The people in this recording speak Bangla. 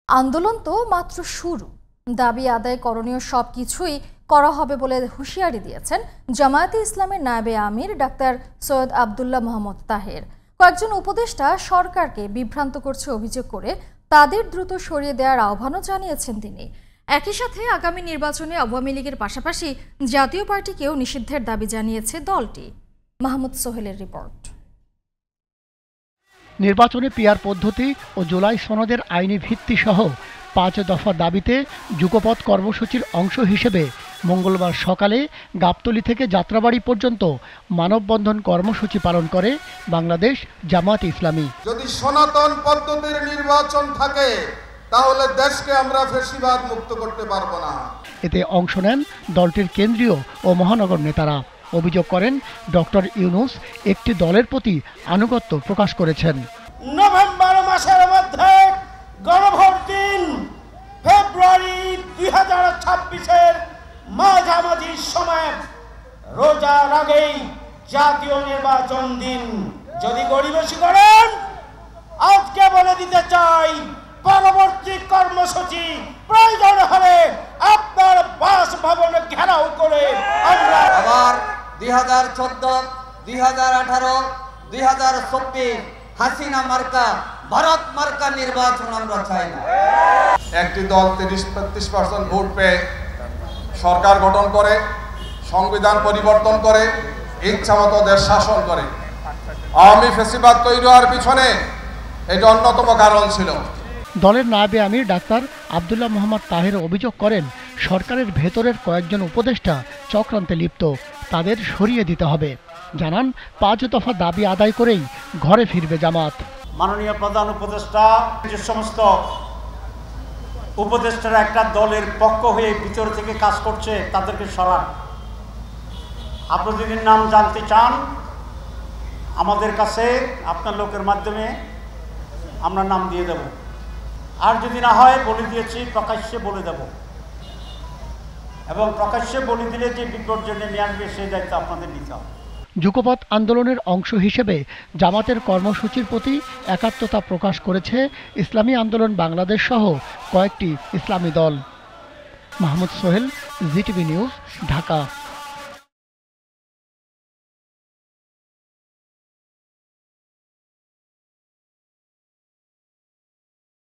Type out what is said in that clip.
আন্দোলন তো মাত্র শুরু, দাবি আদায় করণীয় সবকিছুই করা হবে বলে হুঁশিয়ারি দিয়েছেন জামায়াতে ইসলামের নায়েবে আমির ডাক্তার সৈয়দ আব্দুল্লাহ মোহাম্মদ তাহের। কয়েকজন উপদেষ্টা সরকারকে বিভ্রান্ত করছে অভিযোগ করে তাদের দ্রুত সরিয়ে দেওয়ার আহ্বানও জানিয়েছেন তিনি। একই সাথে আগামী নির্বাচনে আওয়ামী লীগের পাশাপাশি জাতীয় পার্টিকেও নিষিদ্ধের দাবি জানিয়েছে দলটি। মাহমুদ সোহেলের রিপোর্ট। নির্বাচনে পিআর পদ্ধতি ও জুলাই সনদের আইনি ভিত্তি সহ ৫ দফা দাবিতে যুগপৎ কর্মসূচির অংশ হিসেবে মঙ্গলবার সকালে গাবতলী থেকে যাত্রাবাড়ি পর্যন্ত মানববন্ধন কর্মসূচি পালন করে বাংলাদেশ জামায়াতে ইসলামী। যদি সনাতন পদ্ধতির নির্বাচন থাকে তাহলে দেশকে আমরা ফ্যাসিবাদ মুক্ত করতে পারবো না। এতে অংশ নেন দলটির কেন্দ্রীয় ও মহানগর নেতারা। অভিযোগ করেন ডক্টর ইউনূস একটি দলের প্রতি আনুগত্য প্রকাশ করেছেন। নভেম্বর মাসের মধ্যে গণভোট দিন, ফেব্রুয়ারি 2026-এর মাঝামাঝি সময়ে রোজার আগেই জাতীয় নির্বাচন দিন। যদি গরিবেশি করেন, আজকে বলে দিতে চাই, পরবর্তী কর্মসূচি প্রয়োজন হলে আপনার বাসভবনে ঘেরাও করে আমরা আবার 2014, 2018, 2024 হাসিনা মার্কা, ভারত মার্কা নির্বাচন আমরা চাই না। একটি দল 30-35% ভোট পেয়ে সরকার গঠন করে, সংবিধান পরিবর্তন করে, ইচ্ছামতো দেশ শাসন করে। আওয়ামী ফ্যাসিবাদ তৈরি হওয়ার পিছনে এটা অন্যতম কারণ ছিল। দলের নায়েবে আমির ডাক্তার আব্দুল্লাহ মোহাম্মদ তাহের অভিযোগ করেন সরকারের ভেতরের কয়েকজন উপদেষ্টা চক্রান্তে লিপ্ত, তাদের সরিয়ে দিতে হবে। জানান ৫ দফা দাবি আদায় করেই ঘরে ফিরবে জামাত। মাননীয় প্রধান উপদেষ্টা যে সমস্ত উপদেষ্টারা একটা দলের পক্ষ হয়ে ভিতর থেকে কাজ করছে তাদেরকে সরান। আপনি যদি নাম জানতে চান আমাদের কাছে আপনার লোকের মাধ্যমে আমরা নাম দিয়ে দেব, আর যদি না হয় বলে দিয়েছি প্রকাশ্যে বলে দেব, এবং প্রকাশ্যে বলে দিলে যে বিপর্যয় নেমে আসবে সেই দায়িত্ব আপনাদের নিতে হবে। যুগপৎ আন্দোলনের অংশ হিসেবে জামাতের কর্মসূচির প্রতি একাত্মতা প্রকাশ করেছে ইসলামী আন্দোলন বাংলাদেশ সহ কয়েকটি ইসলামী দল। Mahmud Sohel, GTV news, Dhaka.